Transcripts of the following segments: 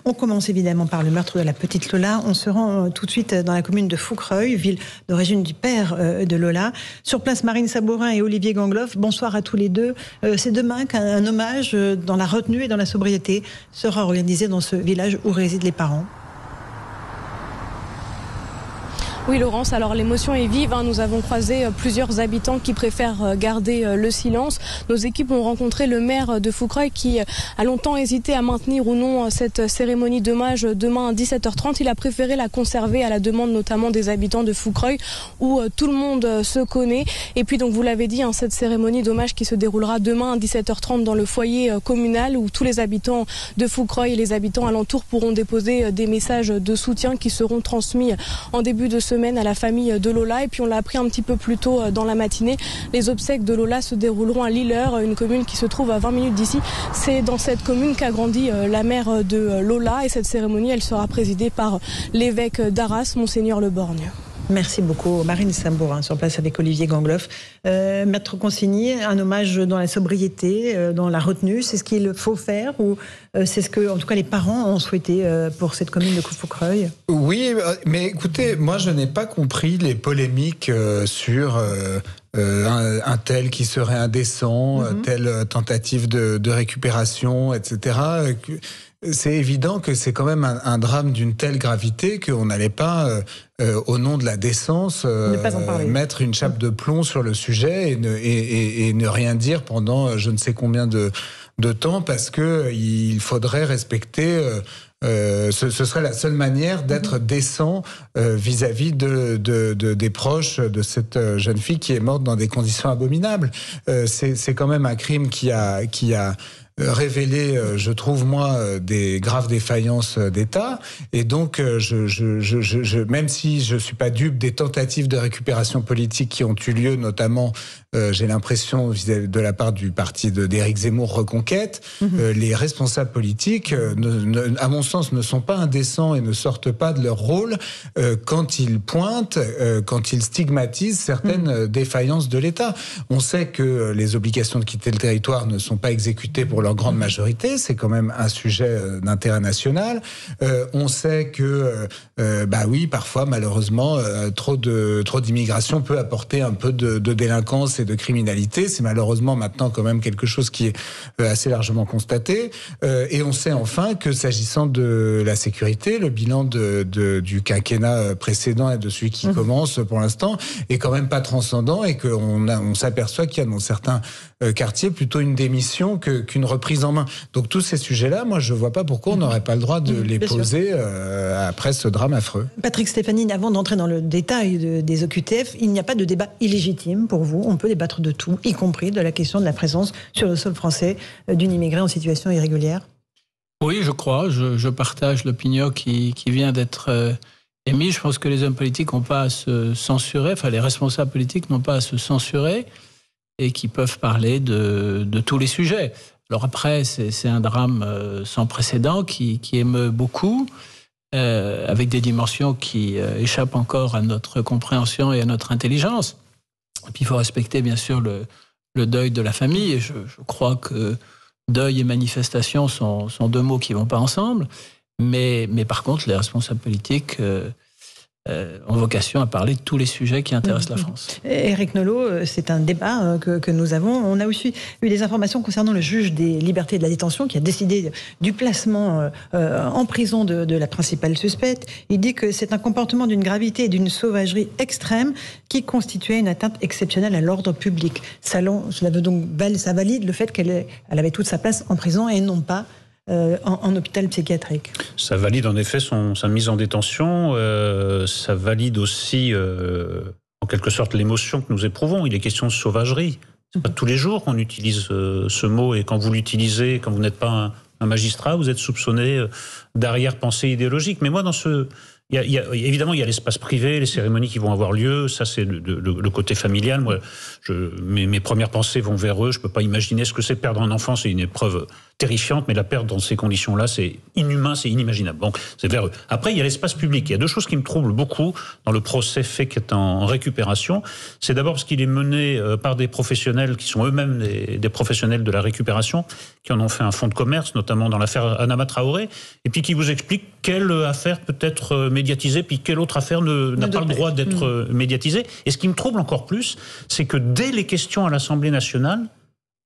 On commence évidemment par le meurtre de la petite Lola. On se rend tout de suite dans la commune de Foucreuil, ville d'origine du père de Lola. Sur place, Marine Sabourin et Olivier Gangloff. Bonsoir à tous les deux. C'est demain qu'un hommage dans la retenue et dans la sobriété sera organisé dans ce village où résident les parents. Oui Laurence, alors l'émotion est vive, nous avons croisé plusieurs habitants qui préfèrent garder le silence. Nos équipes ont rencontré le maire de Foucreuil qui a longtemps hésité à maintenir ou non cette cérémonie d'hommage demain à 17h30. Il a préféré la conserver à la demande notamment des habitants de Foucreuil où tout le monde se connaît. Et puis donc vous l'avez dit, cette cérémonie d'hommage qui se déroulera demain à 17h30 dans le foyer communal où tous les habitants de Foucreuil et les habitants alentours pourront déposer des messages de soutien qui seront transmis en début de semaine à la famille de Lola. Et puis on l'a appris un petit peu plus tôt dans la matinée, les obsèques de Lola se dérouleront à Lilleur, une commune qui se trouve à 20 minutes d'ici. C'est dans cette commune qu'a grandi la mère de Lola et cette cérémonie elle sera présidée par l'évêque d'Arras, Monseigneur Le Borgne. Merci beaucoup. Marine Sabourin, sur place avec Olivier Gangloff. Maître Consigny, un hommage dans la sobriété, dans la retenue, c'est ce qu'il faut faire ou c'est ce que, en tout cas, les parents ont souhaité pour cette commune de Foucreuil? Oui, mais écoutez, moi je n'ai pas compris les polémiques sur un tel qui serait indécent, telle tentative de récupération, etc. C'est évident que c'est quand même un drame d'une telle gravité qu'on n'allait pas, au nom de la décence, mettre une chape de plomb sur le sujet et ne rien dire pendant je ne sais combien de temps, parce que il faudrait respecter. Ce serait la seule manière d'être décent vis-à-vis des proches de cette jeune fille qui est morte dans des conditions abominables. C'est quand même un crime qui a révélé, je trouve moi, des graves défaillances d'État. Et donc, même si je suis pas dupe des tentatives de récupération politique qui ont eu lieu, notamment, j'ai l'impression, de la part du parti d'Éric Zemmour, Reconquête, les responsables politiques, à mon sens, ne sont pas indécents et ne sortent pas de leur rôle quand ils pointent, quand ils stigmatisent certaines défaillances de l'État. On sait que les obligations de quitter le territoire ne sont pas exécutées pour leur grande majorité, c'est quand même un sujet d'intérêt national. On sait que, oui, parfois, malheureusement, trop d'immigration peut apporter un peu de délinquance et de criminalité. C'est malheureusement maintenant quand même quelque chose qui est assez largement constaté. Et on sait enfin que s'agissant de la sécurité, le bilan du quinquennat précédent et de celui qui commence pour l'instant est quand même pas transcendant et qu'on s'aperçoit qu'il y a dans certains quartiers plutôt une démission qu'une reprise en main. Donc tous ces sujets-là, moi je vois pas pourquoi on n'aurait pas le droit de les poser après ce drame affreux. Patrick Stefanini, avant d'entrer dans le détail des OQTF, il n'y a pas de débat illégitime pour vous. On peut débattre de tout, y compris de la question de la présence sur le sol français d'une immigrée en situation irrégulière. Oui, je crois. Je partage l'opinion qui vient d'être émise. Je pense que les hommes politiques n'ont pas à se censurer, enfin les responsables politiques n'ont pas à se censurer et qui peuvent parler de tous les sujets. Alors après, c'est un drame sans précédent qui émeut beaucoup, avec des dimensions qui échappent encore à notre compréhension et à notre intelligence. Et puis il faut respecter bien sûr le deuil de la famille, et je crois que deuil et manifestation sont deux mots qui ne vont pas ensemble, mais par contre les responsables politiques ont vocation à parler de tous les sujets qui intéressent la France. Éric Nolot, c'est un débat que nous avons. On a aussi eu des informations concernant le juge des libertés et de la détention qui a décidé du placement en prison de la principale suspecte. Il dit que c'est un comportement d'une gravité et d'une sauvagerie extrême qui constituait une atteinte exceptionnelle à l'ordre public. Ça valide le fait qu'elle avait toute sa place en prison et non pas en hôpital psychiatrique. Ça valide en effet sa mise en détention, ça valide aussi en quelque sorte l'émotion que nous éprouvons. Il est question de sauvagerie. C'est pas tous les jours qu'on utilise ce mot, et quand vous l'utilisez, quand vous n'êtes pas un magistrat, vous êtes soupçonné d'arrière-pensée idéologique. Mais moi, évidemment, il y a l'espace privé, les cérémonies qui vont avoir lieu, ça c'est le côté familial. Moi, mes premières pensées vont vers eux, je peux pas imaginer ce que c'est perdre un enfant, c'est une épreuve terrifiante, mais la perdre dans ces conditions-là, c'est inhumain, c'est inimaginable. Donc, c'est vers eux. Après, il y a l'espace public. Il y a deux choses qui me troublent beaucoup dans le procès fait qui est en récupération. C'est d'abord parce qu'il est mené par des professionnels qui sont eux-mêmes des professionnels de la récupération, qui en ont fait un fonds de commerce, notamment dans l'affaire Adama Traoré, et puis qui vous explique quelle affaire peut être médiatisée, puis quelle autre affaire n'a pas le droit d'être médiatisée. Et ce qui me trouble encore plus, c'est que dès les questions à l'Assemblée nationale,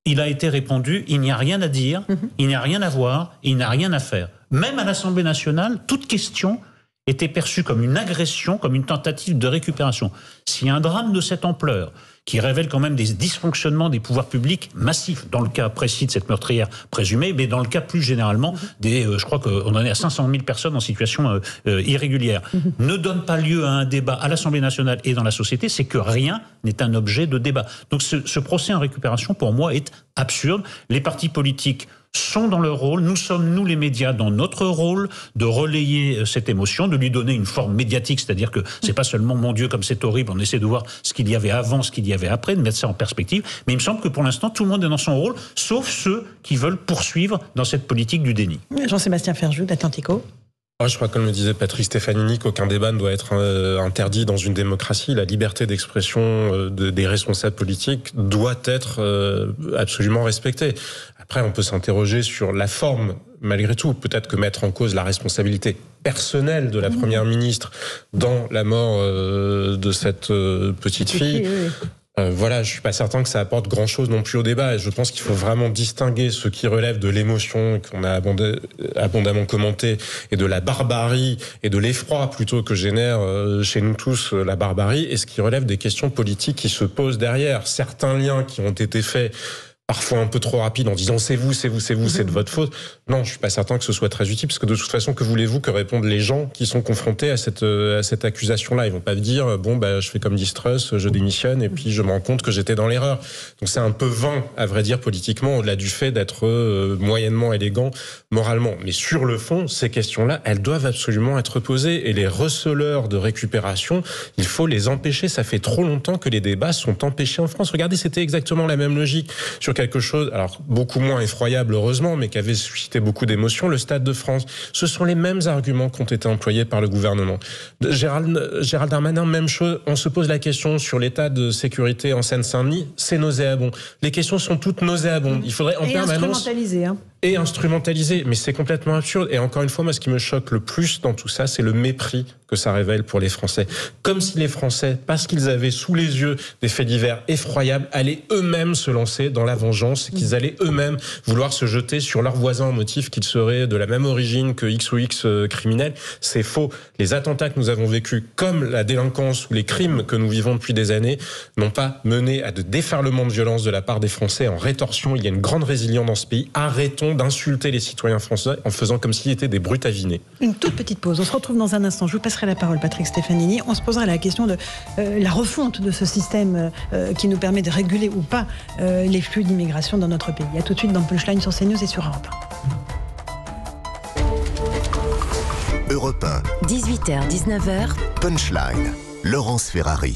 il a été répondu, il n'y a rien à dire, il n'y a rien à voir, il n'y a rien à faire. Même à l'Assemblée nationale, toute question était perçue comme une agression, comme une tentative de récupération. S'il y a un drame de cette ampleur, qui révèle quand même des dysfonctionnements des pouvoirs publics massifs, dans le cas précis de cette meurtrière présumée, mais dans le cas plus généralement, je crois qu'on en est à 500 000 personnes en situation irrégulière, ne donne pas lieu à un débat à l'Assemblée nationale et dans la société, c'est que rien n'est un objet de débat. Donc ce procès en récupération, pour moi, est absurde. Les partis politiques sont dans leur rôle, nous sommes, nous les médias, dans notre rôle de relayer cette émotion, de lui donner une forme médiatique, c'est-à-dire que c'est pas seulement mon Dieu comme c'est horrible, on essaie de voir ce qu'il y avait avant, ce qu'il y avait après, de mettre ça en perspective, mais il me semble que pour l'instant tout le monde est dans son rôle, sauf ceux qui veulent poursuivre dans cette politique du déni. Jean-Sébastien Ferjou d'Atlantico. Je crois, comme le disait Patrick Stefanini, qu'aucun débat ne doit être interdit dans une démocratie. La liberté d'expression des responsables politiques doit être absolument respectée. Après, on peut s'interroger sur la forme, malgré tout. Peut-être que mettre en cause la responsabilité personnelle de la Première ministre dans la mort de cette petite fille... Voilà, je suis pas certain que ça apporte grand-chose non plus au débat. Et je pense qu'il faut vraiment distinguer ce qui relève de l'émotion qu'on a abondamment commenté et de la barbarie et de l'effroi plutôt que génère chez nous tous la barbarie, et ce qui relève des questions politiques qui se posent derrière. Certains liens qui ont été faits parfois un peu trop rapide en disant c'est vous, c'est de votre faute. Non, je suis pas certain que ce soit très utile, parce que de toute façon, que voulez-vous que répondent les gens qui sont confrontés à cette accusation-là? Ils vont pas dire je fais comme Distrust, je démissionne et puis je me rends compte que j'étais dans l'erreur. Donc c'est un peu vain, à vrai dire, politiquement, au-delà du fait d'être moyennement élégant moralement. Mais sur le fond, ces questions-là, elles doivent absolument être posées, et les receleurs de récupération, il faut les empêcher. Ça fait trop longtemps que les débats sont empêchés en France. Regardez, c'était exactement la même logique sur quelque chose, alors beaucoup moins effroyable heureusement, mais qui avait suscité beaucoup d'émotions, le Stade de France. Ce sont les mêmes arguments qui ont été employés par le gouvernement. Gérald Darmanin, même chose, on se pose la question sur l'état de sécurité en Seine-Saint-Denis, c'est nauséabond. Les questions sont toutes nauséabondes. Il faudrait en permanence... Et instrumentalisé, mais c'est complètement absurde. Et encore une fois, moi, ce qui me choque le plus dans tout ça, c'est le mépris que ça révèle pour les Français. Comme si les Français, parce qu'ils avaient sous les yeux des faits divers effroyables, allaient eux-mêmes se lancer dans la vengeance, qu'ils allaient eux-mêmes vouloir se jeter sur leurs voisins au motif qu'ils seraient de la même origine que X ou X criminels. C'est faux. Les attentats que nous avons vécus, comme la délinquance ou les crimes que nous vivons depuis des années, n'ont pas mené à de déferlements de violence de la part des Français en rétorsion. Il y a une grande résilience dans ce pays. Arrêtons d'insulter les citoyens français en faisant comme s'ils étaient des brutes avinés. Une toute petite pause. On se retrouve dans un instant. Je vous passerai la parole, Patrick Stefanini. On se posera la question de la refonte de ce système qui nous permet de réguler ou pas les flux d'immigration dans notre pays. À tout de suite dans Punchline sur CNews et sur Europe 1. Europe 1. 18h, 19h. Punchline. Laurence Ferrari.